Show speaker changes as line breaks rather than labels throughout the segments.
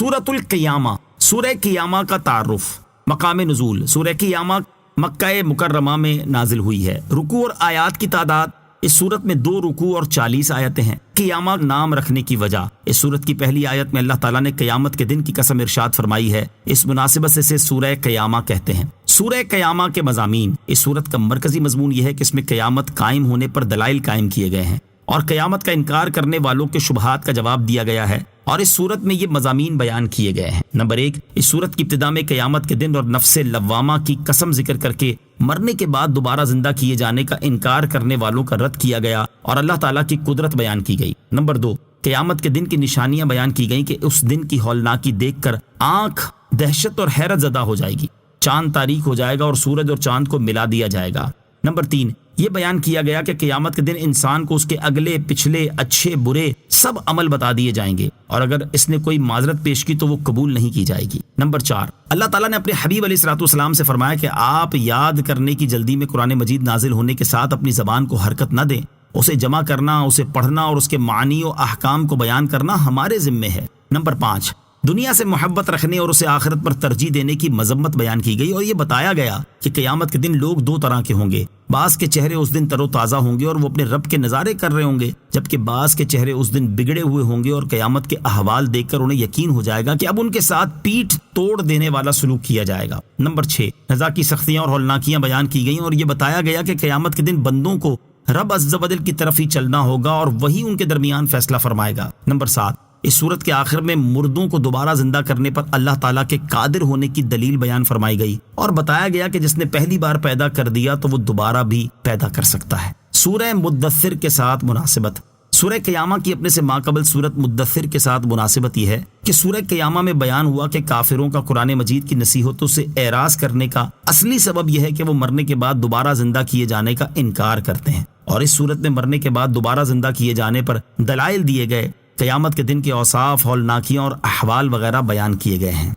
سورۃ القیامہ، سورہ قیامہ کا تعارف۔ مقام نزول، سورہ قیامہ مکہ مکرمہ میں نازل ہوئی ہے۔ رکوع اور آیات کی تعداد، اس صورت میں 2 رکوع اور 40 آیتیں ہیں۔ قیامہ نام رکھنے کی وجہ، اس صورت کی پہلی آیت میں اللہ تعالیٰ نے قیامت کے دن کی قسم ارشاد فرمائی ہے، اس مناسبت سے اسے سورہ قیامہ کہتے ہیں۔ سورہ قیامہ کے مضامین، اس صورت کا مرکزی مضمون یہ ہے کہ اس میں قیامت قائم ہونے پر دلائل قائم کیے گئے ہیں اور قیامت کا انکار کرنے والوں کے شبہات کا جواب دیا گیا ہے، اور اس صورت میں یہ مضامین بیان کیے گئے ہیں۔ نمبر 1، اس صورت کی ابتدا میں قیامت کے دن اور نفس لوامہ کی قسم ذکر کر کے مرنے کے بعد دوبارہ زندہ کیے جانے کا انکار کرنے والوں کا رد کیا گیا اور اللہ تعالیٰ کی قدرت بیان کی گئی۔ نمبر 2، قیامت کے دن کی نشانیاں بیان کی گئیں کہ اس دن کی ہولناکی دیکھ کر آنکھ دہشت اور حیرت زدہ ہو جائے گی، چاند تاریک ہو جائے گا اور سورج اور چاند کو ملا دیا جائے گا۔ نمبر 3، یہ بیان کیا گیا کہ قیامت کے دن انسان کو اس کے اگلے پچھلے اچھے برے سب عمل بتا دیے جائیں گے، اور اگر اس نے کوئی معذرت پیش کی تو وہ قبول نہیں کی جائے گی۔ نمبر 4، اللہ تعالیٰ نے اپنے حبیب علیہ الصلوۃ والسلام سے فرمایا کہ آپ یاد کرنے کی جلدی میں قرآن مجید نازل ہونے کے ساتھ اپنی زبان کو حرکت نہ دیں، اسے جمع کرنا، اسے پڑھنا اور اس کے معنی و احکام کو بیان کرنا ہمارے ذمے ہے۔ نمبر 5، دنیا سے محبت رکھنے اور اسے آخرت پر ترجیح دینے کی مذمت بیان کی گئی، اور یہ بتایا گیا کہ قیامت کے دن لوگ 2 طرح کے ہوں گے، بعض کے چہرے اس دن تر و تازہ ہوں گے اور وہ اپنے رب کے نظارے کر رہے ہوں گے، جبکہ بعض کے چہرے اس دن بگڑے ہوئے ہوں گے اور قیامت کے احوال دیکھ کر انہیں یقین ہو جائے گا کہ اب ان کے ساتھ پیٹھ توڑ دینے والا سلوک کیا جائے گا۔ نمبر 6، سزا کی سختیاں اور ہولناکیاں بیان کی گئیں، اور یہ بتایا گیا کہ قیامت کے دن بندوں کو رب عز و جل کی طرف ہی چلنا ہوگا اور وہی ان کے درمیان فیصلہ فرمائے گا۔ نمبر 7، اس صورت کے آخر میں مردوں کو دوبارہ زندہ کرنے پر اللہ تعالیٰ کے قادر ہونے کی دلیل بیان فرمائی گئی، اور بتایا گیا کہ جس نے پہلی بار پیدا کر دیا تو وہ دوبارہ بھی پیدا کر سکتا ہے۔ سورہ مدثر کے ساتھ مناسبت، سورہ قیامہ کی اپنے سے ماقبل سورت مدثر کے ساتھ مناسبت یہ ہے کہ سورہ قیامہ میں بیان ہوا کہ کافروں کا قرآن مجید کی نصیحتوں سے اعراض کرنے کا اصلی سبب یہ ہے کہ وہ مرنے کے بعد دوبارہ زندہ کیے جانے کا انکار کرتے ہیں، اور اس صورت میں مرنے کے بعد دوبارہ زندہ کیے جانے پر دلائل دیے گئے، قیامت کے دن کے اوصاف، ہولناکیاں اور احوال وغیرہ بیان کیے گئے ہیں۔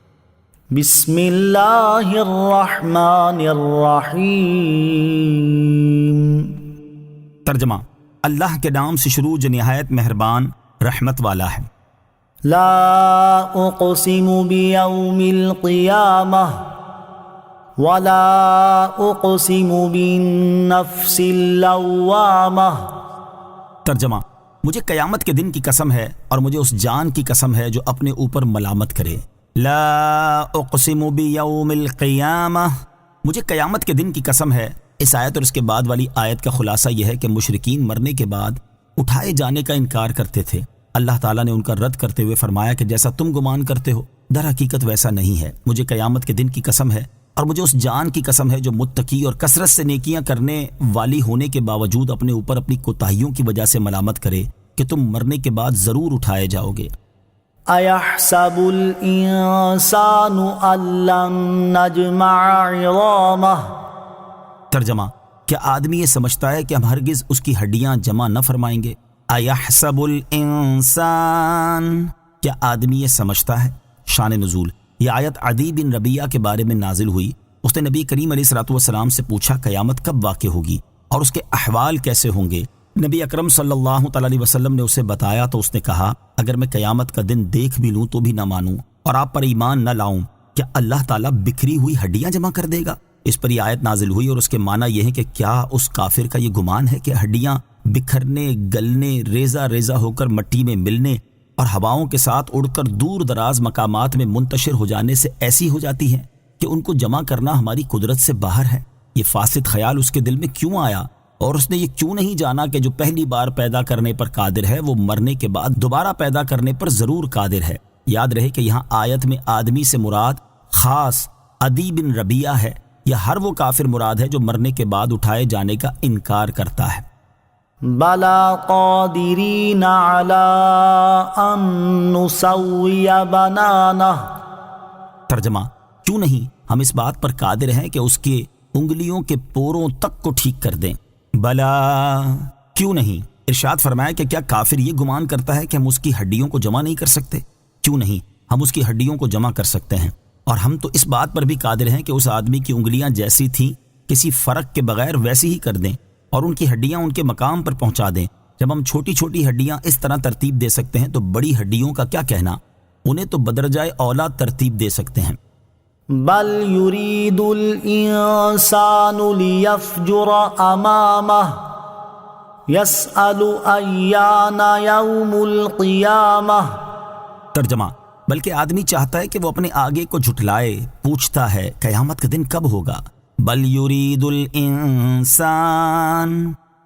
بسم اللہ الرحمن الرحیم۔
ترجمہ، اللہ کے نام سے شروع جو نہایت مہربان رحمت والا ہے۔
لا اقسم بیوم القیامہ ولا اقسم بالنفس اللوامہ۔
ترجمہ، مجھے قیامت کے دن کی قسم ہے اور مجھے اس جان کی قسم ہے جو اپنے اوپر ملامت کرے۔ لا اقسم بیوم القیامہ، مجھے قیامت کے دن کی قسم ہے۔ اس آیت اور اس کے بعد والی آیت کا خلاصہ یہ ہے کہ مشرکین مرنے کے بعد اٹھائے جانے کا انکار کرتے تھے۔ اللہ تعالیٰ نے ان کا رد کرتے ہوئے فرمایا کہ جیسا تم گمان کرتے ہو در حقیقت ویسا نہیں ہے۔ مجھے قیامت کے دن کی قسم ہے اور مجھے اس جان کی قسم ہے جو متقی اور کثرت سے نیکیاں کرنے والی ہونے کے باوجود اپنے اوپر اپنی کوتاہیوں کی وجہ سے ملامت کرے کہ تم مرنے کے بعد ضرور اٹھائے جاؤ گے۔
ایحسب الانسان ان لن نجمع عظامہ۔
ترجمہ، کیا آدمی یہ سمجھتا ہے کہ ہم ہرگز اس کی ہڈیاں جمع نہ فرمائیں گے؟ ایحسب الانسان، کیا آدمی یہ سمجھتا ہے؟ شان نزول، یہ آیت عدی بن ربیعہ کے بارے میں نازل ہوئی۔ اس نے نبی کریم علیہ الصلوۃ والسلام سے پوچھا قیامت کب واقع ہوگی اور اس کے احوال کیسے ہوں گے؟ نبی اکرم صلی اللہ تعالی علیہ وسلم نے اسے بتایا تو اس نے کہا، اگر میں قیامت کا دن دیکھ بھی لوں تو بھی نہ مانوں اور آپ پر ایمان نہ لاؤں، کیا اللہ تعالیٰ بکھری ہوئی ہڈیاں جمع کر دے گا؟ اس پر یہ آیت نازل ہوئی اور اس کے معنی یہ ہے کہ کیا اس کافر کا یہ گمان ہے کہ ہڈیاں بکھرنے، گلنے، ریزہ ریزہ ہو کر مٹی میں ملنے اور ہواؤں کے ساتھ اڑ کر دور دراز مقامات میں منتشر ہو جانے سے ایسی ہو جاتی ہیں کہ ان کو جمع کرنا ہماری قدرت سے باہر ہے؟ یہ فاسد خیال اس کے دل میں کیوں آیا اور اس نے یہ کیوں نہیں جانا کہ جو پہلی بار پیدا کرنے پر قادر ہے وہ مرنے کے بعد دوبارہ پیدا کرنے پر ضرور قادر ہے؟ یاد رہے کہ یہاں آیت میں آدمی سے مراد خاص عدی بن ربیعہ ہے، یا ہر وہ کافر مراد ہے جو مرنے کے بعد اٹھائے جانے کا انکار کرتا ہے۔
بلا قادرین علی ان نسوی بنانہ۔
ترجمہ، کیوں نہیں ہم اس بات پر قادر ہیں کہ اس کے انگلیوں کے پوروں تک کو ٹھیک کر دیں؟ بلا، کیوں نہیں؟ ارشاد فرمایا کہ کیا کافر یہ گمان کرتا ہے کہ ہم اس کی ہڈیوں کو جمع نہیں کر سکتے؟ کیوں نہیں، ہم اس کی ہڈیوں کو جمع کر سکتے ہیں، اور ہم تو اس بات پر بھی قادر ہیں کہ اس آدمی کی انگلیاں جیسی تھیں کسی فرق کے بغیر ویسی ہی کر دیں اور ان کی ہڈیاں ان کے مقام پر پہنچا دیں۔ جب ہم چھوٹی چھوٹی ہڈیاں اس طرح ترتیب دے سکتے ہیں تو بڑی ہڈیوں کا کیا کہنا؟ انہیں تو بدرجائے اولا ترتیب دے سکتے ہیں۔
بل يريد الإنسان ليفجر أمامه يسأل أيان يوم القيامة۔
ترجمہ، بلکہ آدمی چاہتا ہے کہ وہ اپنے آگے کو جھٹلائے، پوچھتا ہے قیامت کا دن کب ہوگا۔ بل یرید الانسان،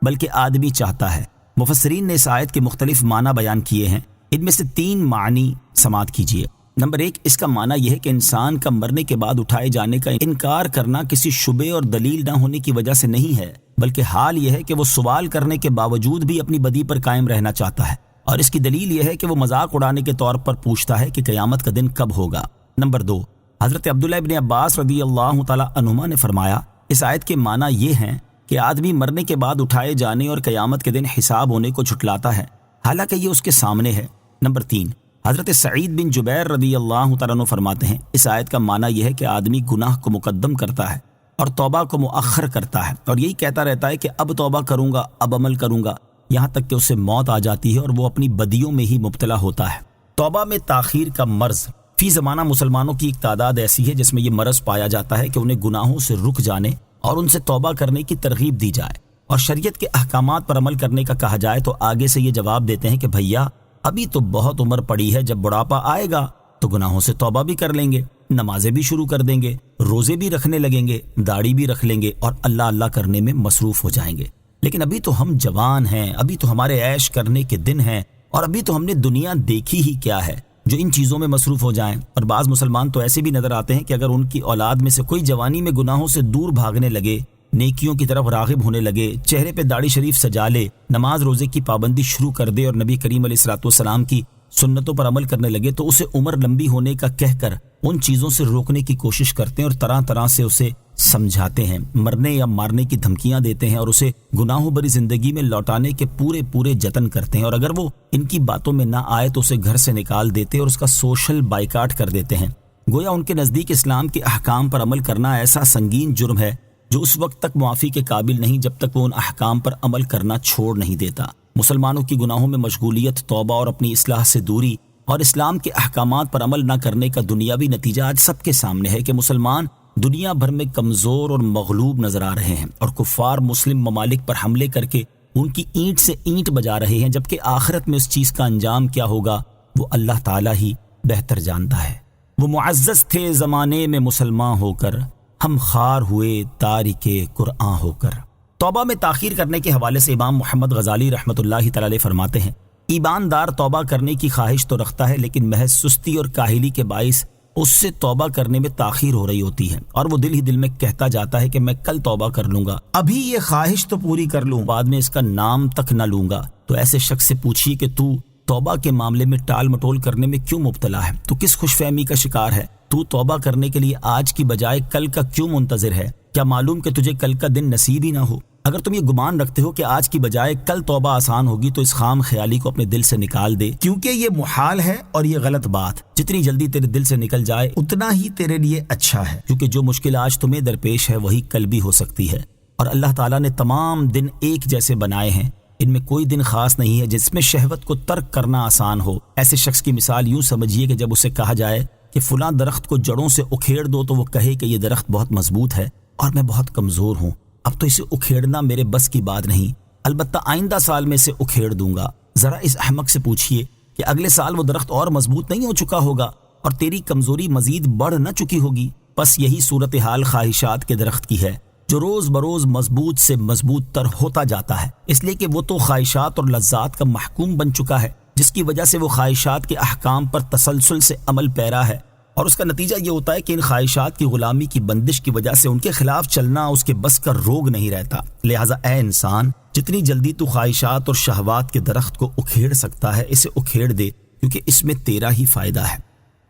بلکہ آدمی چاہتا ہے۔ مفسرین نے اس آیت کے مختلف معنی بیان کیے ہیں، ان میں سے 3 معنی سماعت کیجیے۔ نمبر 1، اس کا معنی یہ ہے کہ انسان کا مرنے کے بعد اٹھائے جانے کا انکار کرنا کسی شبے اور دلیل نہ ہونے کی وجہ سے نہیں ہے، بلکہ حال یہ ہے کہ وہ سوال کرنے کے باوجود بھی اپنی بدی پر قائم رہنا چاہتا ہے، اور اس کی دلیل یہ ہے کہ وہ مذاق اڑانے کے طور پر پوچھتا ہے کہ قیامت کا دن کب ہوگا۔ نمبر 2، حضرت عبداللہ ابن عباس رضی اللہ تعالی عنہما نے فرمایا، اس آیت کے معنی یہ ہیں کہ آدمی مرنے کے بعد اٹھائے جانے اور قیامت کے دن حساب ہونے کو جھٹلاتا ہے، حالانکہ یہ اس کے سامنے ہے۔ نمبر 3، حضرت سعید بن جبیر رضی اللہ تعالیٰ عنہ فرماتے ہیں، اس آیت کا معنی یہ ہے کہ آدمی گناہ کو مقدم کرتا ہے اور توبہ کو مؤخر کرتا ہے، اور یہی کہتا رہتا ہے کہ اب توبہ کروں گا، اب عمل کروں گا، یہاں تک کہ اسے موت آ جاتی ہے اور وہ اپنی بدیوں میں ہی مبتلا ہوتا ہے۔ توبہ میں تاخیر کا مرض، فی زمانہ مسلمانوں کی ایک تعداد ایسی ہے جس میں یہ مرض پایا جاتا ہے کہ انہیں گناہوں سے رک جانے اور ان سے توبہ کرنے کی ترغیب دی جائے، اور شریعت کے احکامات پر عمل کرنے کا کہا جائے تو آگے سے یہ جواب دیتے ہیں کہ بھیا ابھی تو بہت عمر پڑی ہے، جب بڑھاپا آئے گا تو گناہوں سے توبہ بھی کر لیں گے، نمازیں بھی شروع کر دیں گے، روزے بھی رکھنے لگیں گے، داڑھی بھی رکھ لیں گے اور اللہ اللہ کرنے میں مصروف ہو جائیں گے۔ لیکن ابھی تو ہم جوان ہیں، ابھی تو ہمارے عیش کرنے کے دن ہیں، اور ابھی تو ہم نے دنیا دیکھی ہی کیا ہے جو ان چیزوں میں مصروف ہو جائیں۔ اور بعض مسلمان تو ایسے بھی نظر آتے ہیں کہ اگر ان کی اولاد میں سے کوئی جوانی میں گناہوں سے دور بھاگنے لگے، نیکیوں کی طرف راغب ہونے لگے، چہرے پہ داڑھی شریف سجا لے، نماز روزے کی پابندی شروع کر دے اور نبی کریم علیہ الصلوۃ والسلام کی سنتوں پر عمل کرنے لگے، تو اسے عمر لمبی ہونے کا کہہ کر ان چیزوں سے روکنے کی کوشش کرتے ہیں اور طرح طرح سے اسے سمجھاتے ہیں، مرنے یا مارنے کی دھمکیاں دیتے ہیں اور اسے گناہوں بری زندگی میں لوٹانے کے پورے جتن کرتے ہیں، اور اگر وہ ان کی باتوں میں نہ آئے تو اسے گھر سے نکال دیتے اور اس کا سوشل بائیکاٹ کر دیتے ہیں۔ گویا ان کے نزدیک اسلام کے احکام پر عمل کرنا ایسا سنگین جرم ہے جو اس وقت تک معافی کے قابل نہیں جب تک وہ ان احکام پر عمل کرنا چھوڑ نہیں دیتا۔ مسلمانوں کی گناہوں میں مشغولیت، توبہ اور اپنی اصلاح سے دوری اور اسلام کے احکامات پر عمل نہ کرنے کا دنیاوی نتیجہ آج سب کے سامنے ہے کہ مسلمان دنیا بھر میں کمزور اور مغلوب نظر آ رہے ہیں، اور کفار مسلم ممالک پر حملے کر کے ان کی اینٹ سے اینٹ بجا رہے ہیں، جبکہ آخرت میں اس چیز کا انجام کیا ہوگا وہ اللہ تعالیٰ ہی بہتر جانتا ہے۔ وہ معزز تھے زمانے میں مسلمان ہو کر، ہم خوار ہوئے تارک قرآن ہو کر۔ توبہ میں تاخیر کرنے کے حوالے سے امام محمد غزالی رحمۃ اللہ تعالی علیہ فرماتے ہیں، ایماندار توبہ کرنے کی خواہش تو رکھتا ہے، لیکن محض سستی اور کاہلی کے باعث اس سے توبہ کرنے میں تاخیر ہو رہی ہوتی ہے، اور وہ دل ہی دل میں کہتا جاتا ہے کہ میں کل توبہ کر لوں گا، ابھی یہ خواہش تو پوری کر لوں، بعد میں اس کا نام تک نہ لوں گا۔ تو ایسے شخص سے پوچھیے کہ تو توبہ کے معاملے میں ٹال مٹول کرنے میں کیوں مبتلا ہے؟ تو کس خوش فہمی کا شکار ہے؟ تو توبہ کرنے کے لیے آج کی بجائے کل کا کیوں منتظر ہے؟ کیا معلوم کہ تجھے کل کا دن نصیب ہی نہ ہو؟ اگر تم یہ گمان رکھتے ہو کہ آج کی بجائے کل توبہ آسان ہوگی تو اس خام خیالی کو اپنے دل سے نکال دے، کیونکہ یہ محال ہے اور یہ غلط بات جتنی جلدی تیرے دل سے نکل جائے اتنا ہی تیرے لیے اچھا ہے، کیونکہ جو مشکل آج تمہیں درپیش ہے وہی کل بھی ہو سکتی ہے، اور اللہ تعالیٰ نے تمام دن ایک جیسے بنائے ہیں، ان میں کوئی دن خاص نہیں ہے جس میں شہوت کو ترک کرنا آسان ہو۔ ایسے شخص کی مثال یوں سمجھیے کہ جب اسے کہا جائے کہ فلاں درخت کو جڑوں سے اکھیڑ دو تو وہ کہے کہ یہ درخت بہت مضبوط ہے اور میں بہت کمزور ہوں، اب تو اسے اکھیڑنا میرے بس کی بات نہیں، البتہ آئندہ سال میں اسے اکھیڑ دوں گا۔ ذرا اس احمق سے پوچھئے کہ اگلے سال وہ درخت اور مضبوط نہیں ہو چکا ہوگا اور تیری کمزوری مزید بڑھ نہ چکی ہوگی؟ بس یہی صورتحال خواہشات کے درخت کی ہے جو روز بروز مضبوط سے مضبوط تر ہوتا جاتا ہے، اس لیے کہ وہ تو خواہشات اور لذات کا محکوم بن چکا ہے، جس کی وجہ سے وہ خواہشات کے احکام پر تسلسل سے عمل پیرا ہے، اور اس کا نتیجہ یہ ہوتا ہے کہ ان خواہشات کی غلامی کی بندش کی وجہ سے ان کے خلاف چلنا اس کے بس کا روگ نہیں رہتا۔ لہٰذا اے انسان، جتنی جلدی تو خواہشات اور شہوات کے درخت کو اکھیڑ سکتا ہے اسے اکھیڑ دے، کیونکہ اس میں تیرا ہی فائدہ ہے۔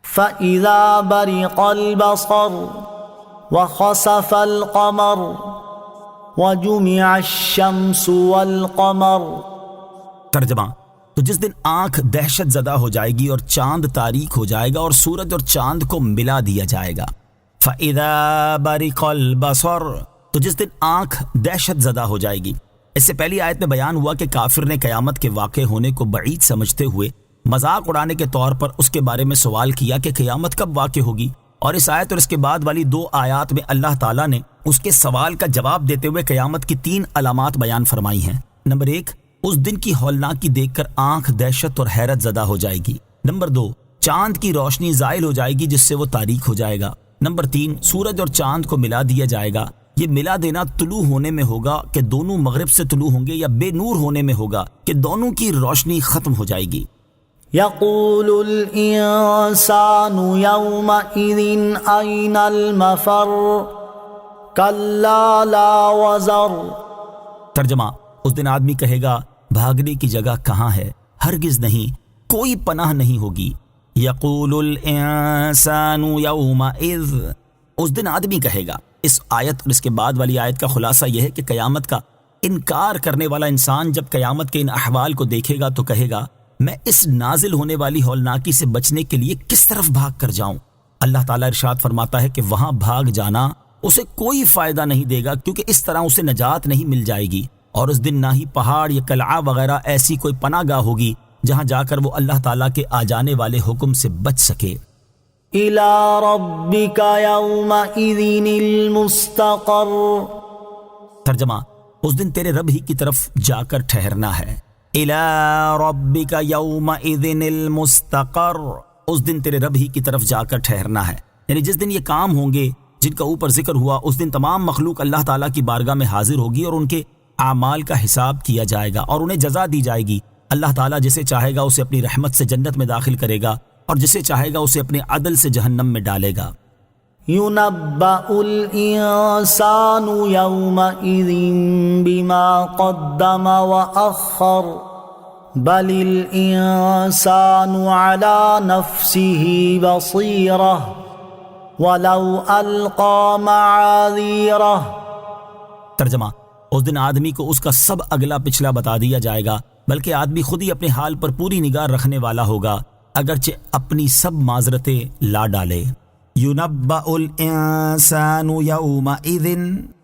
فَإِذَا بَرِقَ الْبَصَرُ وَخَسَفَ الْقَمَرُ وَجُمِعَ الشَّمْسُ وَالْقَمَرُ۔
ترجمہ، تو جس دن آنکھ دہشت زدہ ہو جائے گی اور چاند تاریک ہو جائے گا اور سورج اور چاند کو ملا دیا جائے گا۔ فَإِذَا بَرِقَ الْبَصَرُ، تو جس دن آنکھ دہشت زدہ ہو جائے گی۔ اس سے پہلی آیت میں بیان ہوا کہ کافر نے قیامت کے واقع ہونے کو بعید سمجھتے ہوئے مذاق اڑانے کے طور پر اس کے بارے میں سوال کیا کہ قیامت کب واقع ہوگی، اور اس آیت اور اس کے بعد والی 2 آیات میں اللہ تعالیٰ نے اس کے سوال کا جواب دیتے ہوئے قیامت کی 3 علامات بیان فرمائی ہیں۔ نمبر 1، اس دن کی ہولناکی دیکھ کر آنکھ دہشت اور حیرت زدہ ہو جائے گی۔ نمبر 2، چاند کی روشنی زائل ہو جائے گی جس سے وہ تاریک ہو جائے گا۔ نمبر 3، سورج اور چاند کو ملا دیا جائے گا۔ یہ ملا دینا طلوع ہونے میں ہوگا کہ دونوں مغرب سے طلوع ہوں گے، یا بے نور ہونے میں ہوگا کہ دونوں کی روشنی ختم ہو جائے گی۔
يقول الإنسان يومئذ أين المفر كلا لا وزر۔
ترجمہ، اس دن آدمی کہے گا بھاگنے کی جگہ کہاں ہے، ہرگز نہیں، کوئی پناہ نہیں ہوگی۔ یقول الانسان یومئذ، اس دن آدمی کہے گا۔ اس آیت اور اس کے بعد والی آیت کا خلاصہ یہ ہے کہ قیامت کا انکار کرنے والا انسان جب قیامت کے ان احوال کو دیکھے گا تو کہے گا میں اس نازل ہونے والی ہولناکی سے بچنے کے لیے کس طرف بھاگ کر جاؤں۔ اللہ تعالیٰ ارشاد فرماتا ہے کہ وہاں بھاگ جانا اسے کوئی فائدہ نہیں دے گا، کیونکہ اس طرح اسے نجات نہیں مل جائے گی، اور اس دن نہ ہی پہاڑ یا قلعہ وغیرہ ایسی کوئی پناہ گاہ ہوگی جہاں جا کر وہ اللہ تعالیٰ کے آ جانے والے حکم سے بچ سکے۔
إِلَى رَبِّكَ يَوْمَئِذٍ الْمُسْتَقَرُّ۔
ترجمہ، اس دن تیرے رب ہی کی طرف جا کر ٹھہرنا ہے۔ إِلَى رَبِّكَ يَوْمَئِذٍ الْمُسْتَقَرُّ، اس دن تیرے رب ہی کی طرف جا کر ٹھہرنا ہے، یعنی جس دن یہ کام ہوں گے جن کا اوپر ذکر ہوا، اس دن تمام مخلوق اللہ تعالیٰ کی بارگاہ میں حاضر ہوگی اور ان کے اعمال کا حساب کیا جائے گا اور انہیں جزا دی جائے گی۔ اللہ تعالیٰ جسے چاہے گا اسے اپنی رحمت سے جنت میں داخل کرے گا، اور جسے چاہے گا اسے اپنے عدل سے جہنم میں ڈالے گا۔
يُنَبَّأُ الْإِنسَانُ يَوْمَئِذٍ بِمَا قَدَّمَ وَأَخَّرَ بَلِ الْإِنسَانُ عَلَى نَفْسِهِ بَصِيرَةٌ وَلَوْ أَلْقَى مَعَاذِيرَهُ۔
ترجمہ، اس دن آدمی کو اس کا سب اگلا پچھلا بتا دیا جائے گا، بلکہ آدمی خود ہی اپنے حال پر پوری نگاہ رکھنے والا ہوگا اگرچہ اپنی سب معذرتیں لا ڈالے۔ یُنَبَّأُ الْإِنسَانُ یَوْمَئِذٍ،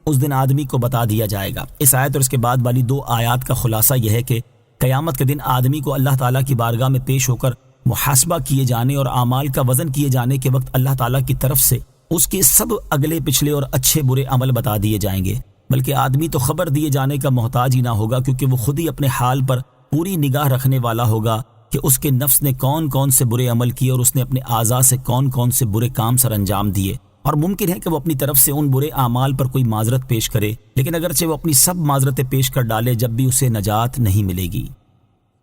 اس دن آدمی کو بتا دیا جائے گا۔ اس آیت اور اس کے بعد والی 2 آیات کا خلاصہ یہ ہے کہ قیامت کے دن آدمی کو اللہ تعالیٰ کی بارگاہ میں پیش ہو کر محاسبہ کیے جانے اور اعمال کا وزن کیے جانے کے وقت اللہ تعالیٰ کی طرف سے اس کے سب اگلے پچھلے اور اچھے برے عمل بتا دیے جائیں گے، بلکہ آدمی تو خبر دیے جانے کا محتاج ہی نہ ہوگا، کیونکہ وہ خود ہی اپنے حال پر پوری نگاہ رکھنے والا ہوگا کہ اس کے نفس نے کون کون سے برے عمل کیے اور اس نے اپنے اعضاء سے کون کون سے برے کام سر انجام دیے، اور ممکن ہے کہ وہ اپنی طرف سے ان برے اعمال پر کوئی معذرت پیش کرے، لیکن اگرچہ وہ اپنی سب معذرتیں پیش کر ڈالے جب بھی اسے نجات نہیں ملے گی۔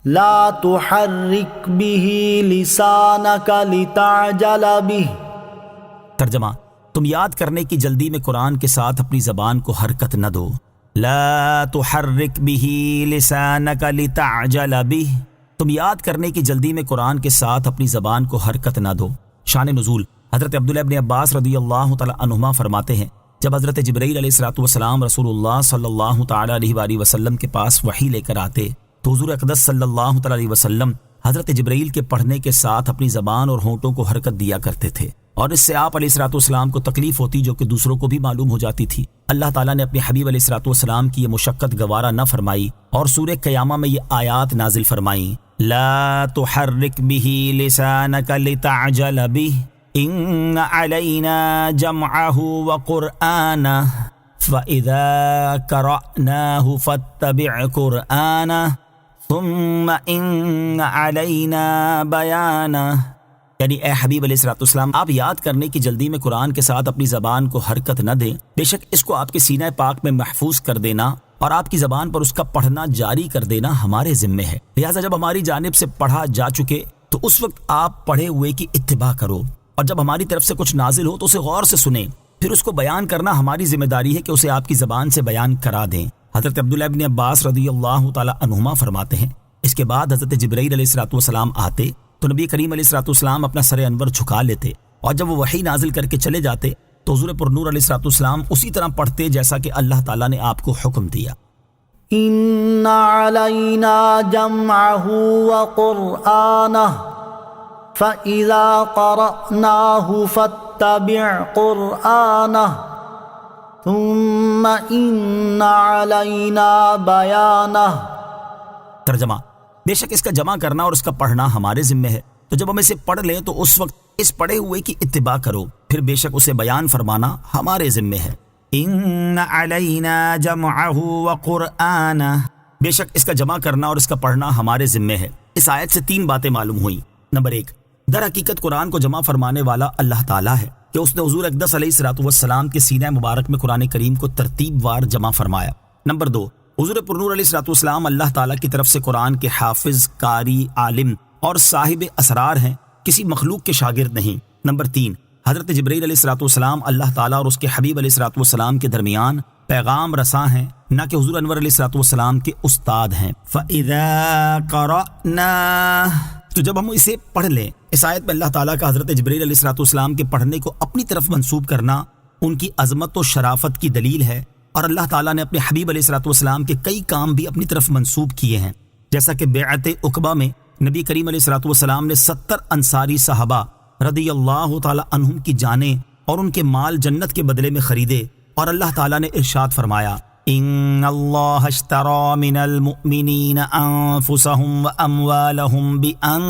لا تحرک به لسانك لتعجل به۔
ترجمہ، تم یاد کرنے کی جلدی میں قرآن کے ساتھ اپنی زبان کو حرکت نہ دو۔ لا تحرک به لسانك لتعجل به، تم یاد کرنے کی جلدی میں قرآن کے ساتھ اپنی زبان کو حرکت نہ دو۔ شان نزول، حضرت عبداللہ ابن عباس رضی اللہ تعالی عنہما فرماتے ہیں جب حضرت جبرائیل علیہ السلام رسول اللہ صلی اللہ تعالی علیہ وآلہ وسلم کے پاس وحی لے کر آتے تو حضور اقدس صلی اللہ تعالی علیہ وسلم حضرت جبرائیل کے پڑھنے کے ساتھ اپنی زبان اور ہونٹوں کو حرکت دیا کرتے تھے، اور اس سے آپ علیہ السلام کو تکلیف ہوتی جو کہ دوسروں کو بھی معلوم ہو جاتی تھی۔ اللہ تعالیٰ نے اپنے حبیب علیہ السلام کی یہ مشقت گوارا نہ فرمائی اور سورہ قیامہ میں یہ آیات نازل فرمائیں، لا تحرک به لسانک لتعجل به ان علینا جمعہ وقرآنہ فإذا قرأناه فاتبع قرآنہ ثم ان علینا بیانہ، یعنی اے حبیب علیہ السلام آپ یاد کرنے کی جلدی میں قرآن کے ساتھ اپنی زبان کو حرکت نہ دیں، بے شک اس کو آپ کے سینہ پاک میں محفوظ کر دینا اور آپ کی زبان پر اس کا پڑھنا جاری کر دینا ہمارے ذمے ہے، لہٰذا جب ہماری جانب سے پڑھا جا چکے تو اس وقت آپ پڑھے ہوئے کی اتباع کرو، اور جب ہماری طرف سے کچھ نازل ہو تو اسے غور سے سنیں، پھر اس کو بیان کرنا ہماری ذمہ داری ہے کہ اسے آپ کی زبان سے بیان کرا دیں۔ حضرت عبداللہ ابن عباس رضی اللہ تعالی عنہما فرماتے ہیں اس کے بعد حضرت جبرائیل علیہ السلام آتے تو نبی کریم علیہ السلام اپنا سر انور جھکا لیتے، اور جب وہ وحی نازل کر کے چلے جاتے تو حضور پر نور علیہ السلام اسی طرح پڑھتے جیسا کہ اللہ تعالیٰ نے آپ کو حکم دیا۔
ان علینا جمعہ وقرآنہ فإذا قرأناه فاتبع قرآنہ ثم ان علینا بیانہ۔
ترجمہ، بے شک اس کا جمع کرنا اور اس کا پڑھنا ہمارے ذمہ ہے، تو جب ہم اسے پڑھ لیں تو اس وقت اس پڑھے ہوئے کی اتباع کرو، پھر بے شک اسے بیان فرمانا ہمارے ذمہ ہے۔ ان علینا جمعہ وقرآنہ، بے شک اس کا جمع کرنا اور اس کا پڑھنا ہمارے ذمہ ہے۔ اس آیت سے 3 باتیں معلوم ہوئیں۔ نمبر 1، در حقیقت قرآن کو جمع فرمانے والا اللہ تعالیٰ ہے کہ اس نے حضور اقدس علیہ الصلوۃ والسلام کے سینہ مبارک میں قرآن کریم کو ترتیب وار جمع فرمایا۔ نمبر 2، حضور پرنور علیہ الصلوۃ والسلام اللہ تعالیٰ کی طرف سے قرآن کے حافظ، قاری، عالم اور صاحب اسرار ہیں، کسی مخلوق کے شاگرد نہیں۔ نمبر 3، حضرت جبرائیل علیہ الصلوۃ والسلام اللہ تعالیٰ اور اس کے حبیب علیہ الصلوۃ والسلام کے درمیان پیغام رساں ہیں، نہ کہ حضور انور علیہ الصلوۃ والسلام کے استاد ہیں۔ فَإِذَا قَرَأْنَاهُ، تو جب ہم اسے پڑھ لیں۔ اس آیت میں اللہ تعالیٰ کا حضرت جبرائیل علیہ الصلوۃ والسلام کے پڑھنے کو اپنی طرف منسوب کرنا ان کی عظمت و شرافت کی دلیل ہے، اور اللہ تعالیٰ نے اپنے حبیب علیہ الصلوۃ والسلام کے کئی کام بھی اپنی طرف منسوب کیے ہیں، جیسا کہ بیعت عقبہ میں نبی کریم علیہ الصلوۃ والسلام نے 70 انصاری صحابہ رضی اللہ تعالیٰ عنہم کی جانیں اور ان کے مال جنت کے بدلے میں خریدے، اور اللہ تعالیٰ نے ارشاد فرمایا ان اللہ اشتری من المؤمنین انفسهم واموالهم بان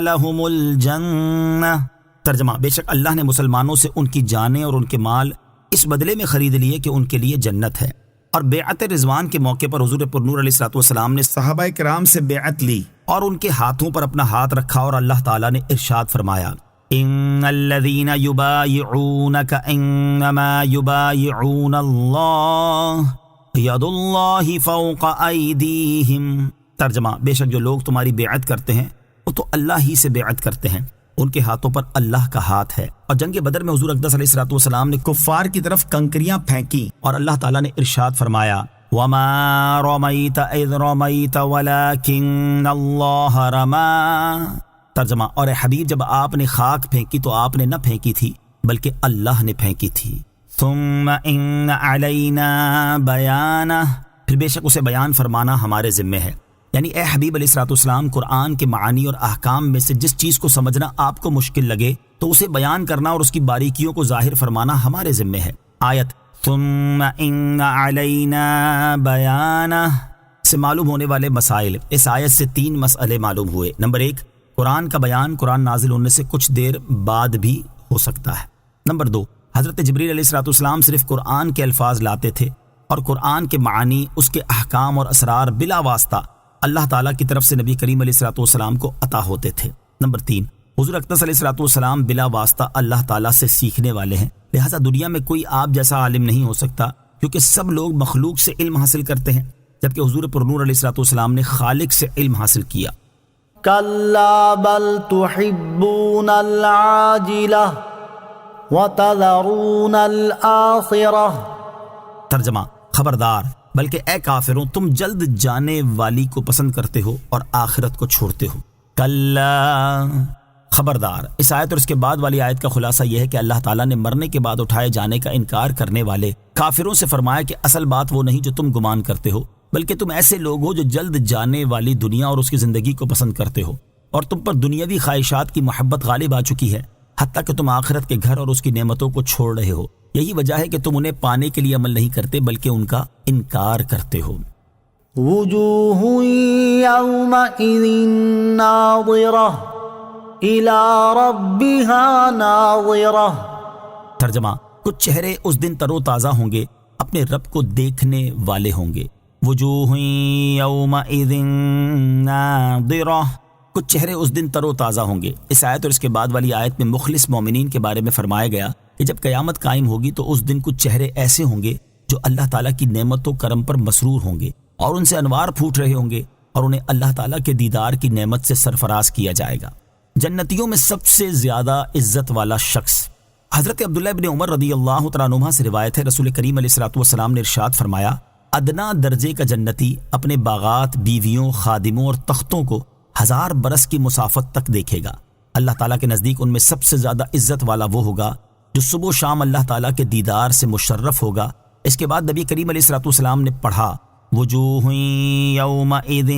لهم الجنہ، ترجمہ، بے شک اللہ نے مسلمانوں سے ان کی جانیں اور ان کے مال اس بدلے میں خرید لیے کہ ان کے لیے جنت ہے۔ اور بیعت رضوان کے موقع پر حضور پرنور علیہ الصلوۃ والسلام نے صحابہ کرام سے بیعت لی اور ان کے ہاتھوں پر اپنا ہاتھ رکھا، اور اللہ تعالیٰ نے ارشاد فرمایا ان الذین یبایعونک انما یبایعون اللہ ید اللہ فوق ایدیہم، ترجمہ، بے شک جو لوگ تمہاری بیعت کرتے ہیں وہ تو اللہ ہی سے بیعت کرتے ہیں، ان کے ہاتھوں پر اللہ کا ہاتھ ہے۔ اور جنگ بدر میں حضور اقدس علیہ الصلوۃ والسلام نے کفار کی طرف کنکریاں پھینکی، اور اللہ تعالیٰ نے ارشاد فرمایا وما رمیت اذ رمیت ولکن اللہ رمی، ترجمہ، اور اے حبیب جب آپ نے خاک پھینکی تو آپ نے نہ پھینکی تھی بلکہ اللہ نے پھینکی تھی۔ ثم ان علینا بیانہ، پھر بے شک اسے بیان فرمانا ہمارے ذمہ ہے۔ یعنی اے حبیب علیہ الصلوۃ والسلام، قرآن کے معانی اور احکام میں سے جس چیز کو سمجھنا آپ کو مشکل لگے تو اسے بیان کرنا اور اس کی باریکیوں کو ظاہر فرمانا ہمارے ذمہ ہے۔ آیت ثم ان علینا بیانہ سے معلوم ہونے والے مسائل۔ اس آیت سے 3 مسئلے معلوم ہوئے۔ نمبر 1، قرآن کا بیان قرآن نازل ہونے سے کچھ دیر بعد بھی ہو سکتا ہے۔ نمبر 2، حضرت جبرائیل علیہ الصلوۃ والسلام صرف قرآن کے الفاظ لاتے تھے، اور قرآن کے معانی، اس کے احکام اور اسرار بلا واسطہ اللہ تعالیٰ کی طرف سے نبی کریم علیہ الصلوۃ والسلام کو عطا ہوتے تھے۔ نمبر 3، حضور اقدس علیہ الصلوۃ والسلام بلا واسطہ اللہ تعالیٰ سے سیکھنے والے ہیں، لہٰذا دنیا میں کوئی آپ جیسا عالم نہیں ہو سکتا، کیونکہ سب لوگ مخلوق سے علم حاصل کرتے ہیں، جبکہ حضور پرنور علیہ الصلوۃ والسلام نے خالق سے علم حاصل کیا۔
كلا بل تحبون العاجلة وتذرون الآخرة،
ترجمہ، خبردار، بلکہ اے کافروں تم جلد جانے والی کو پسند کرتے ہو اور آخرت کو چھوڑتے ہو۔ کلا، خبردار۔ اس آیت اور اس کے بعد والی آیت کا خلاصہ یہ ہے کہ اللہ تعالیٰ نے مرنے کے بعد اٹھائے جانے کا انکار کرنے والے کافروں سے فرمایا کہ اصل بات وہ نہیں جو تم گمان کرتے ہو، بلکہ تم ایسے لوگ ہو جو جلد جانے والی دنیا اور اس کی زندگی کو پسند کرتے ہو، اور تم پر دنیاوی خواہشات کی محبت غالب آ چکی ہے، حتیٰ کہ تم آخرت کے گھر اور اس کی نعمتوں کو چھوڑ رہے ہو۔ یہی وجہ ہے کہ تم انہیں پانے کے لیے عمل نہیں کرتے بلکہ ان کا انکار کرتے ہو۔
وجوہ یومئذ ناظرہ الی ربها ناظرہ،
ترجمہ، کچھ چہرے اس دن تر و تازہ ہوں گے، اپنے رب کو دیکھنے والے ہوں گے۔ وجوہ یومئذ ناظرہ، کچھ چہرے اس دن تر و تازہ ہوں گے۔ اس آیت اور اس کے بعد والی آیت میں مخلص مومنین کے بارے میں فرمایا گیا کہ جب قیامت قائم ہوگی تو اس دن کچھ چہرے ایسے ہوں گے جو اللہ تعالیٰ کی نعمت و کرم پر مسرور ہوں گے، اور ان سے انوار پھوٹ رہے ہوں گے، اور انہیں اللہ تعالیٰ کے دیدار کی نعمت سے سرفراز کیا جائے گا۔ جنتیوں میں سب سے زیادہ عزت والا شخص حضرت عبداللہ ابن عمر رضی اللہ تعالیٰ عنہما سے روایت ہے، رسول کریم علیہ الصلوۃ والسلام نے ارشاد فرمایا، ادنا درجے کا جنتی اپنے باغات، بیویوں، خادموں اور تختوں کو 1000 برس کی مسافت تک دیکھے گا۔ اللہ تعالیٰ کے نزدیک ان میں سب سے زیادہ عزت والا وہ ہوگا جو صبح و شام اللہ تعالیٰ کے دیدار سے مشرف ہوگا۔ اس کے بعد نبی کریم علیہ الصلوۃ والسلام نے پڑھا، وجوہ یومئذ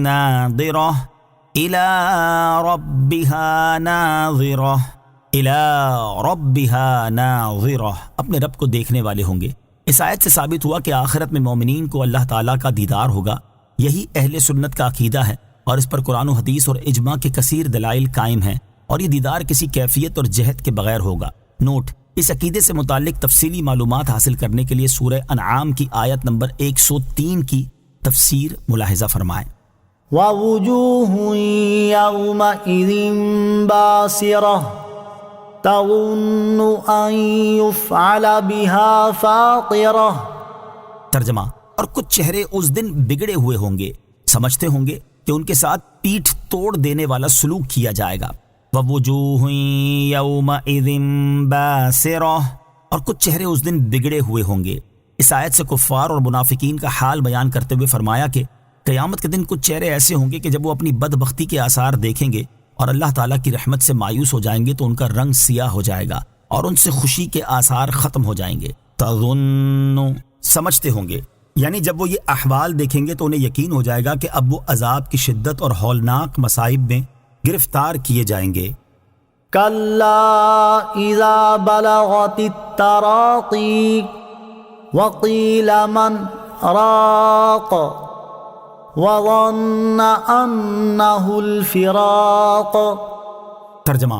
ناظرہ الی ربها ناظرہ، الی ربها ناظرہ، اپنے رب کو دیکھنے والے ہوں گے۔ اس آیت سے ثابت ہوا کہ آخرت میں مومنین کو اللہ تعالیٰ کا دیدار ہوگا۔ یہی اہل سنت کا عقیدہ ہے اور اس پر قرآن و حدیث اور اجماع کے کثیر دلائل قائم ہیں، اور یہ دیدار کسی کیفیت اور جہت کے بغیر ہوگا۔ نوٹ: اس عقیدے سے متعلق تفصیلی معلومات حاصل کرنے کے لیے سورہ انعام کی آیت نمبر 103 کی تفسیر ملاحظہ فرمائیں۔
وَوُجُوهٌ يَوْمَئِذٍ بَاسِرَةٌ تَظُنُّ أَن يُفْعَلَ بِهَا فَاقِرَةٌ۔
ترجمہ: اور کچھ چہرے اس دن بگڑے ہوئے ہوں گے، سمجھتے ہوں گے کہ ان کے ساتھ پیٹھ توڑ دینے والا سلوک کیا جائے گا۔ وَوُجُوهٌ يَوْمَئِذٍ بَاسِرَةٌ، اور کچھ چہرے اس دن بگڑے ہوئے ہوں گے۔ اس آیت سے کفار اور منافقین کا حال بیان کرتے ہوئے فرمایا کہ قیامت کے دن کچھ چہرے ایسے ہوں گے کہ جب وہ اپنی بدبختی کے آثار دیکھیں گے اور اللہ تعالیٰ کی رحمت سے مایوس ہو جائیں گے تو ان کا رنگ سیاہ ہو جائے گا اور ان سے خوشی کے آثار ختم ہو جائیں گے۔ تظن، سمجھتے ہوں گے، یعنی جب وہ یہ احوال دیکھیں گے تو انہیں یقین ہو جائے گا کہ اب وہ عذاب کی شدت اور ہولناک مصائب میں گرفتار کیے جائیں گے۔
كلا إذا بلغت التراقي وقيل من راق وظن أنه الفراق۔
ترجمہ: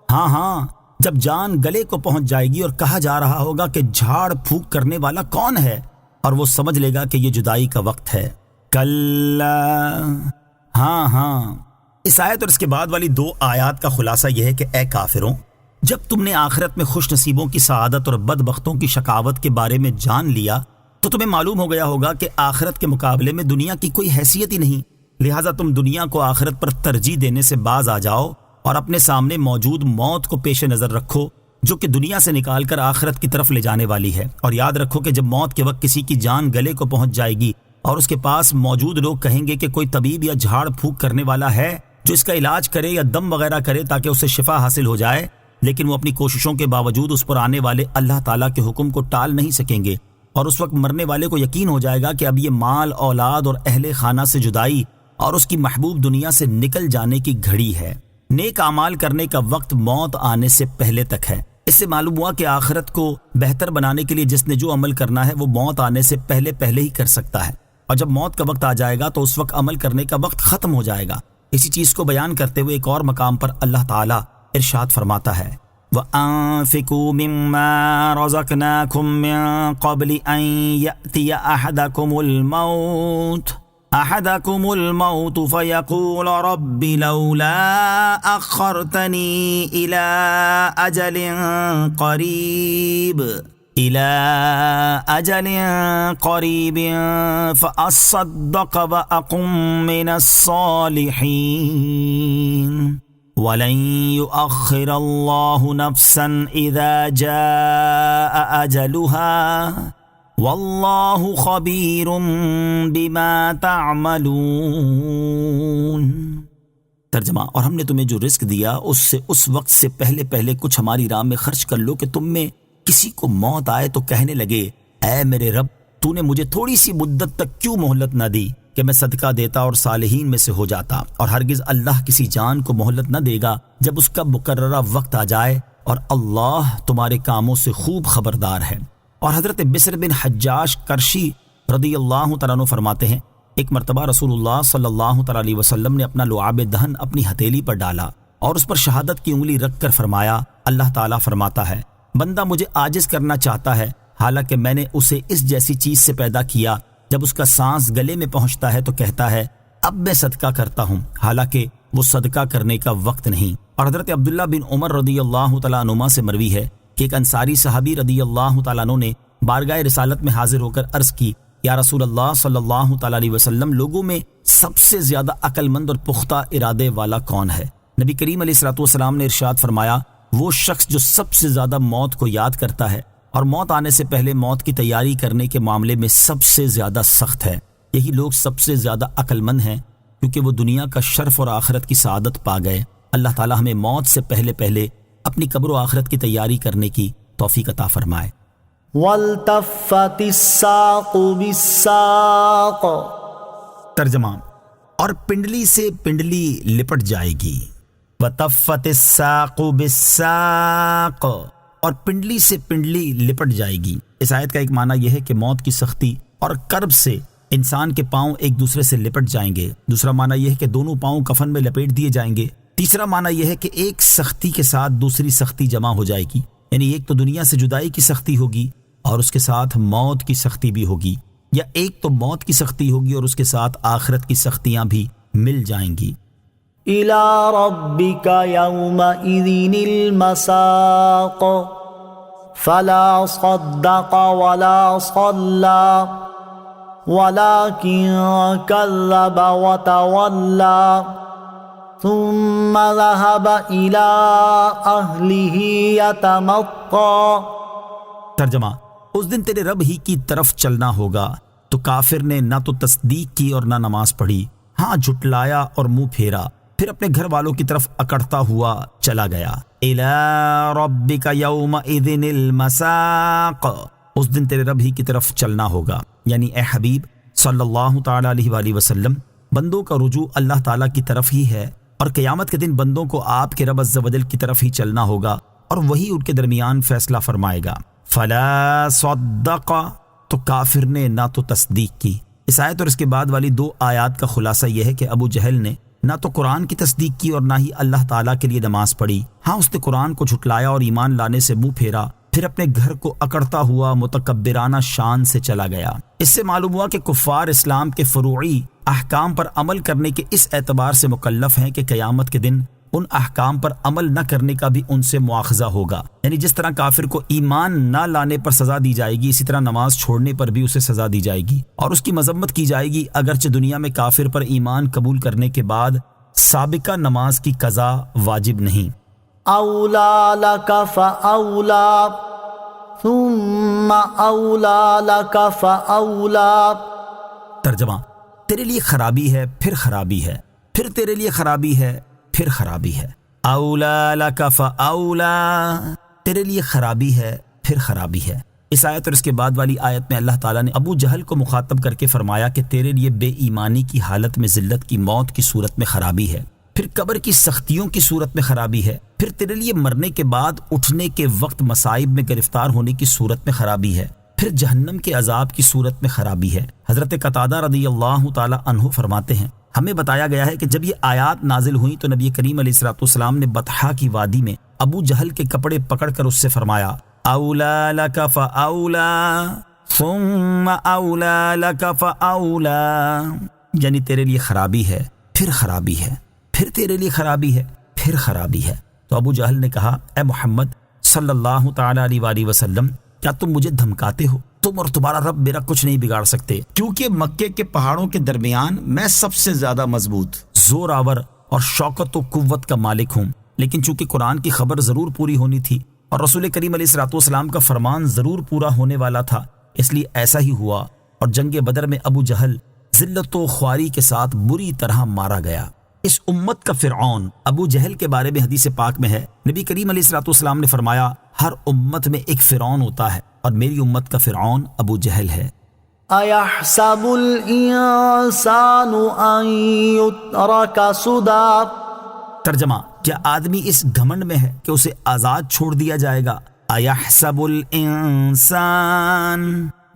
ہاں، جب جان گلے کو پہنچ جائے گی اور کہا جا رہا ہوگا کہ جھاڑ پھونک کرنے والا کون ہے، اور وہ سمجھ لے گا کہ یہ جدائی کا وقت ہے۔ کلا، ہاں۔ اس آیت اور اس کے بعد والی 2 آیات کا خلاصہ یہ ہے کہ اے کافروں، جب تم نے آخرت میں خوش نصیبوں کی سعادت اور بدبختوں کی شقاوت کے بارے میں جان لیا تو تمہیں معلوم ہو گیا ہوگا کہ آخرت کے مقابلے میں دنیا کی کوئی حیثیت ہی نہیں، لہٰذا تم دنیا کو آخرت پر ترجیح دینے سے باز آ جاؤ اور اپنے سامنے موجود موت کو پیش نظر رکھو، جو کہ دنیا سے نکال کر آخرت کی طرف لے جانے والی ہے۔ اور یاد رکھو کہ جب موت کے وقت کسی کی جان گلے کو پہنچ جائے گی اور اس کے پاس موجود لوگ کہیں گے کہ کوئی طبیب یا جھاڑ پھونک کرنے والا ہے جو اس کا علاج کرے یا دم وغیرہ کرے تاکہ اسے شفا حاصل ہو جائے، لیکن وہ اپنی کوششوں کے باوجود اس پر آنے والے اللہ تعالیٰ کے حکم کو ٹال نہیں سکیں گے، اور اس وقت مرنے والے کو یقین ہو جائے گا کہ اب یہ مال، اولاد اور اہل خانہ سے جدائی اور اس کی محبوب دنیا سے نکل جانے کی گھڑی ہے۔ نیک اعمال کرنے کا وقت موت آنے سے پہلے تک ہے۔ اس سے معلوم ہوا کہ آخرت کو بہتر بنانے کے لیے جس نے جو عمل کرنا ہے وہ موت آنے سے پہلے ہی کر سکتا ہے، اور جب موت کا وقت آ جائے گا تو اس وقت عمل کرنے کا وقت ختم ہو جائے گا۔ اسی چیز کو بیان کرتے ہوئے ایک اور مقام پر اللہ تعالیٰ ارشاد فرماتا ہے، وَأَنفِقُوا مِمَّا رَزَقْنَاكُم مِّن قَبْلِ أَن يَأْتِيَ أَحَدَكُمُ الْمَوْتُ فَيَقُولَ رَبِّ لَوْلَا أَخَّرْتَنِي إِلَىٰ أَجَلٍ قَرِيبٍ فَأَصَّدَّقَ وَأَكُن مِّنَ الصَّالِحِينَ وَلَن يُؤَخِّرَ اللَّهُ نَفْسًا إِذَا جَاءَ أَجَلُهَا وَاللَّهُ خَبِيرٌ بِمَا تَعْمَلُونَ۔ ترجمہ: اور ہم نے تمہیں جو رزق دیا اس سے اس وقت سے پہلے کچھ ہماری راہ میں خرچ کر لو کہ تم میں کسی کو موت آئے تو کہنے لگے، اے میرے رب، تو نے مجھے تھوڑی سی مدت تک کیوں مہلت نہ دی کہ میں صدقہ دیتا اور صالحین میں سے ہو جاتا؟ اور ہرگز اللہ کسی جان کو مہلت نہ دے گا جب اس کا مقررہ وقت آ جائے، اور اللہ تمہارے کاموں سے خوب خبردار ہے۔ اور حضرت بسر بن حجاج کرشی رضی اللہ تعالیٰ عنہ فرماتے ہیں، ایک مرتبہ رسول اللہ صلی اللہ تعالیٰ علیہ وسلم نے اپنا لعاب دہن اپنی ہتھیلی پر ڈالا اور اس پر شہادت کی انگلی رکھ کر فرمایا، اللہ تعالیٰ فرماتا ہے، بندہ مجھے عاجز کرنا چاہتا ہے، حالانکہ میں نے اسے اس جیسی چیز سے پیدا کیا، جب اس کا سانس گلے میں پہنچتا ہے تو کہتا ہے اب میں صدقہ کرتا ہوں، حالانکہ وہ صدقہ کرنے کا وقت نہیں۔ اور حضرت عبداللہ بن عمر رضی اللہ تعالیٰ عنہما سے مروی ہے کہ ایک انصاری صحابی رضی اللہ تعالیٰ عنہ نے بارگاہ رسالت میں حاضر ہو کر عرض کی، یا رسول اللہ صلی اللہ تعالیٰ علیہ وسلم، لوگوں میں سب سے زیادہ عقل مند اور پختہ ارادے والا کون ہے؟ نبی کریم علیہ الصلوۃ والسلام نے ارشاد فرمایا، وہ شخص جو سب سے زیادہ موت کو یاد کرتا ہے اور موت آنے سے پہلے موت کی تیاری کرنے کے معاملے میں سب سے زیادہ سخت ہے۔ یہی لوگ سب سے زیادہ عقل مند ہیں، کیونکہ وہ دنیا کا شرف اور آخرت کی سعادت پا گئے۔ اللہ تعالیٰ ہمیں موت سے پہلے اپنی قبر و آخرت کی تیاری کرنے کی توفیق عطا فرمائے۔
وَالْتَفَّتِ السَّاقُ بِالسَّاقِ۔
ترجمہ: اور پنڈلی سے پنڈلی لپٹ جائے گی۔ وَتَفَّتِ السَّاقُ بِالسَّاقِ، اور پنڈلی سے پنڈلی لپٹ جائے گی۔ اس آیت کا ایک معنی یہ ہے کہ موت کی سختی اور کرب سے انسان کے پاؤں ایک دوسرے سے لپٹ جائیں گے۔ دوسرا معنی یہ ہے کہ دونوں پاؤں کفن میں لپیٹ دیے جائیں گے۔ تیسرا معنی یہ ہے کہ ایک سختی کے ساتھ دوسری سختی جمع ہو جائے گی، یعنی ایک تو دنیا سے جدائی کی سختی ہوگی اور اس کے ساتھ موت کی سختی بھی ہوگی، یا ایک تو موت کی سختی ہوگی اور اس کے ساتھ آخرت کی سختیاں بھی مل جائیں گی۔
إلى ربك يومئذ المساق فلا صدق ولا صلى ولكن كذب وتولى ثم ذهب إلى أهله يتمطى۔
ترجمہ: اس دن تیرے رب ہی کی طرف چلنا ہوگا، تو کافر نے نہ تو تصدیق کی اور نہ نماز پڑھی، ہاں جھٹلایا اور منہ پھیرا، پھر اپنے گھر والوں کی طرف اکڑتا ہوا چلا گیا۔ اِلَىٰ رَبِّكَ يَوْمَئِذٍ الْمَسَاقُ، اس دن تیرے رب ہی کی طرف چلنا ہوگا، یعنی اے حبیب صلی اللہ تعالیٰ علیہ وآلہ وسلم، بندوں کا رجوع اللہ تعالیٰ کی طرف ہی ہے، اور قیامت کے دن بندوں کو آپ کے رب عز و جل کی طرف ہی چلنا ہوگا اور وہی ان کے درمیان فیصلہ فرمائے گا۔ فلا صدق، تو کافر نے نہ تو تصدیق کی۔ اس آیت اور اس کے بعد والی دو آیات کا خلاصہ یہ ہے کہ ابو جہل نے نہ تو قرآن کی تصدیق کی اور نہ ہی اللہ تعالیٰ کے لیے نماز پڑھی، ہاں اس نے قرآن کو جھٹلایا اور ایمان لانے سے منہ پھیرا، پھر اپنے گھر کو اکڑتا ہوا متکبرانہ شان سے چلا گیا۔ اس سے معلوم ہوا کہ کفار اسلام کے فروعی احکام پر عمل کرنے کے اس اعتبار سے مکلف ہیں کہ قیامت کے دن ان احکام پر عمل نہ کرنے کا بھی ان سے مواخذہ ہوگا، یعنی جس طرح کافر کو ایمان نہ لانے پر سزا دی جائے گی، اسی طرح نماز چھوڑنے پر بھی اسے سزا دی جائے گی اور اس کی مذمت کی جائے گی، اگرچہ دنیا میں کافر پر ایمان قبول کرنے کے بعد سابقہ نماز کی قضا واجب نہیں۔
أولى لك فأولى ثم أولى لك فأولى۔
ترجمہ: تیرے لیے خرابی ہے پھر خرابی ہے، پھر تیرے لیے خرابی ہے، پھر خرابی ہے۔ اولا لک فاولا، تیرے لیے خرابی ہے پھر خرابی ہے۔ اس آیت اور اس کے بعد والی آیت میں اللہ تعالیٰ نے ابو جہل کو مخاطب کر کے فرمایا کہ تیرے لیے بے ایمانی کی حالت میں ذلت کی موت کی صورت میں خرابی ہے، پھر قبر کی سختیوں کی صورت میں خرابی ہے، پھر تیرے لیے مرنے کے بعد اٹھنے کے وقت مصائب میں گرفتار ہونے کی صورت میں خرابی ہے، پھر جہنم کے عذاب کی صورت میں خرابی ہے۔ حضرت قتادہ رضی اللہ تعالی عنہ فرماتے ہیں، ہمیں بتایا گیا ہے کہ جب یہ آیات نازل ہوئیں تو نبی کریم علیہ الصلوۃ والسلام نے بطحا کی وادی میں ابو جہل کے کپڑے پکڑ کر اس سے فرمایا، اولا لک فاولا ثم اولا لک فاولا، یعنی تیرے لیے خرابی ہے پھر خرابی ہے، پھر تیرے لیے خرابی ہے پھر خرابی ہے۔ تو ابو جہل نے کہا، اے محمد صلی اللہ تعالی علیہ وآلہ وسلم، کیا تم مجھے دھمکاتے ہو؟ تم اور تمہارا رب میرا کچھ نہیں بگاڑ سکتے، کیونکہ مکے کے پہاڑوں کے درمیان میں سب سے زیادہ مضبوط، زور آور اور شوکت و قوت کا مالک ہوں۔ لیکن چونکہ قرآن کی خبر ضرور پوری ہونی تھی اور رسول کریم علیہ الصلوۃ والسلام کا فرمان ضرور پورا ہونے والا تھا، اس لیے ایسا ہی ہوا، اور جنگ بدر میں ابو جہل ذلت و خواری کے ساتھ بری طرح مارا گیا۔ اس امت کا فرعون ابو جہل کے بارے میں حدیث پاک میں ہے، نبی کریم علیہ الصلوۃ والسلام نے فرمایا، ہر امت میں ایک فرعون ہوتا ہے اور میری امت کا فرعون ابو جہل ہے۔
أَيَحْسَبُ الْإِنسَانُ أَن يُتْرَكَ سُدًى۔
ترجمہ: کیا آدمی اس گھمنڈ میں ہے کہ اسے آزاد چھوڑ دیا جائے گا؟ اَيَحْسَبُ الْإِنسان،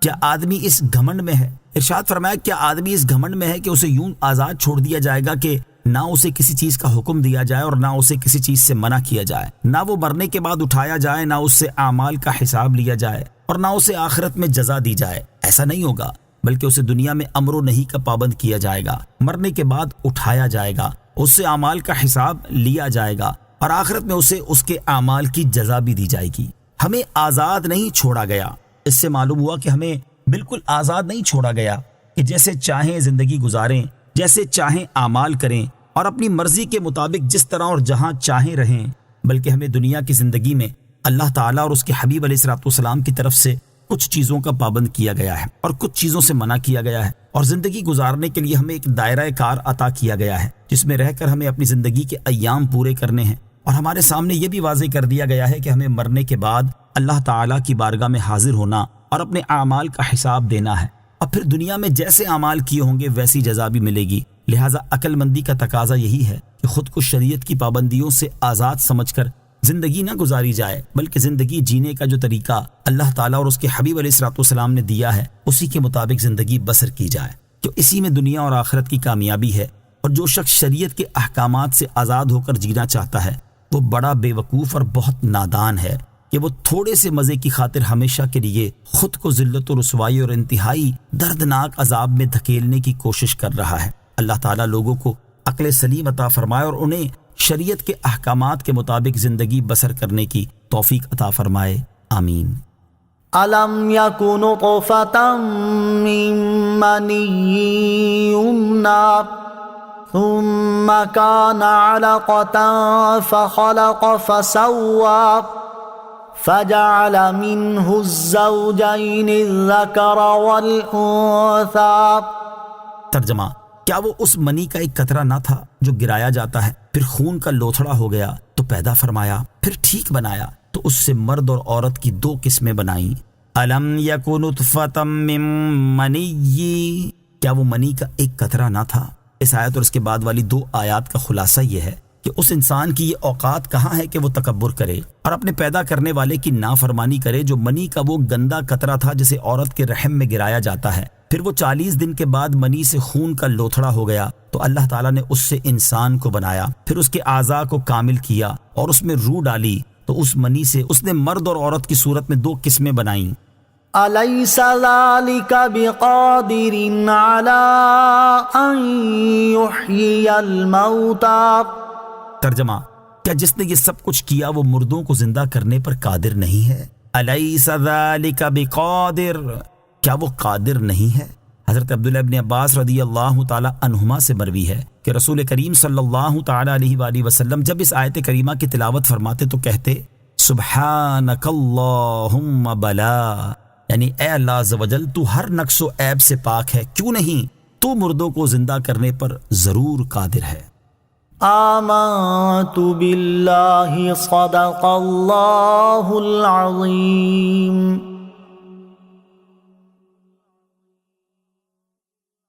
کیا آدمی اس گھمنڈ میں ہے؟ ارشاد فرمایا، کیا آدمی اس گھمنڈ میں ہے کہ اسے یوں آزاد چھوڑ دیا جائے گا کہ نہ اسے کسی چیز کا حکم دیا جائے اور نہ اسے کسی چیز سے منع کیا جائے، نہ وہ مرنے کے بعد اٹھایا جائے، نہ اس سے اعمال کا حساب لیا جائے اور نہ اسے آخرت میں جزا دی جائے؟ ایسا نہیں ہوگا، بلکہ اسے دنیا میں امر و نہی کا پابند کیا جائے گا، مرنے کے بعد اٹھایا جائے گا، اس سے اعمال کا حساب لیا جائے گا اور آخرت میں اسے اس کے اعمال کی جزا بھی دی جائے گی۔ ہمیں آزاد نہیں چھوڑا گیا۔ اس سے معلوم ہوا کہ ہمیں بالکل آزاد نہیں چھوڑا گیا کہ جیسے چاہیں زندگی گزاریں، جیسے چاہیں اعمال کریں اور اپنی مرضی کے مطابق جس طرح اور جہاں چاہیں رہیں، بلکہ ہمیں دنیا کی زندگی میں اللہ تعالیٰ اور اس کے حبیب علیہ الصلوۃ والسلام کی طرف سے کچھ چیزوں کا پابند کیا گیا ہے اور کچھ چیزوں سے منع کیا گیا ہے، اور زندگی گزارنے کے لیے ہمیں ایک دائرہ کار عطا کیا گیا ہے جس میں رہ کر ہمیں اپنی زندگی کے ایام پورے کرنے ہیں، اور ہمارے سامنے یہ بھی واضح کر دیا گیا ہے کہ ہمیں مرنے کے بعد اللہ تعالیٰ کی بارگاہ میں حاضر ہونا اور اپنے اعمال کا حساب دینا ہے، اور پھر دنیا میں جیسے اعمال کیے ہوں گے ویسی جزا بھی ملے گی۔ لہٰذا عقل مندی کا تقاضا یہی ہے کہ خود کو شریعت کی پابندیوں سے آزاد سمجھ کر زندگی نہ گزاری جائے، بلکہ زندگی جینے کا جو طریقہ اللہ تعالیٰ اور اس کے حبیب علیہ الصلوۃ والسلام نے دیا ہے اسی کے مطابق زندگی بسر کی جائے۔ کہ اسی میں دنیا اور آخرت کی کامیابی ہے، اور جو شخص شریعت کے احکامات سے آزاد ہو کر جینا چاہتا ہے وہ بڑا بے وقوف اور بہت نادان ہے کہ وہ تھوڑے سے مزے کی خاطر ہمیشہ کے لیے خود کو ذلت و رسوائی اور انتہائی دردناک عذاب میں دھکیلنے کی کوشش کر رہا ہے۔ اللہ تعالیٰ لوگوں کو عقل سلیم عطا فرمائے اور انہیں شریعت کے احکامات کے مطابق زندگی بسر کرنے کی توفیق عطا فرمائے، آمین۔
ألم يكن نطفة من مني يمنى ثم كان علقة فخلق فسوى فجعل منه الزوجين الذكر والأنثى۔
ترجمہ، کیا وہ اس منی کا ایک قطرہ نہ تھا جو گرایا جاتا ہے، پھر خون کا لوتھڑا ہو گیا تو پیدا فرمایا، پھر ٹھیک بنایا تو اس سے مرد اور عورت کی دو قسمیں بنائیں۔ الم یکن نطفۃ من منی، کیا وہ منی کا ایک قطرہ نہ تھا؟ اس آیت اور اس کے بعد والی دو آیات کا خلاصہ یہ ہے کہ اس انسان کی یہ اوقات کہاں ہے کہ وہ تکبر کرے اور اپنے پیدا کرنے والے کی نافرمانی کرے، جو منی کا وہ گندا قطرہ تھا جسے عورت کے رحم میں گرایا جاتا ہے، پھر وہ 40 دن کے بعد منی سے خون کا لوتھڑا ہو گیا تو اللہ تعالیٰ نے اس سے انسان کو بنایا، پھر اس کے اعضاء کو کامل کیا اور اس میں روح ڈالی تو اس منی سے اس نے مرد اور عورت کی صورت میں دو قسمیں بنائیں۔
أليس ذلك بقادر على أن يحيي الموتى؟
ترجمہ، کیا جس نے یہ سب کچھ کیا وہ مردوں کو زندہ کرنے پر قادر نہیں ہے؟ الیس ذلک بقادر، کیا وہ قادر نہیں ہے؟ حضرت عبداللہ ابن عباس رضی اللہ تعالی عنہما سے مروی ہے کہ رسول کریم صلی اللہ تعالی علیہ وآلہ وسلم جب اس آیت کریمہ کی تلاوت فرماتے تو کہتے سبحانک اللہم بلا، یعنی اے اللہ عز و جل تو ہر نقص و عیب سے پاک ہے، کیوں نہیں تو مردوں کو زندہ کرنے پر ضرور قادر ہے۔
آمنت باللہ صدق اللہ العظیم۔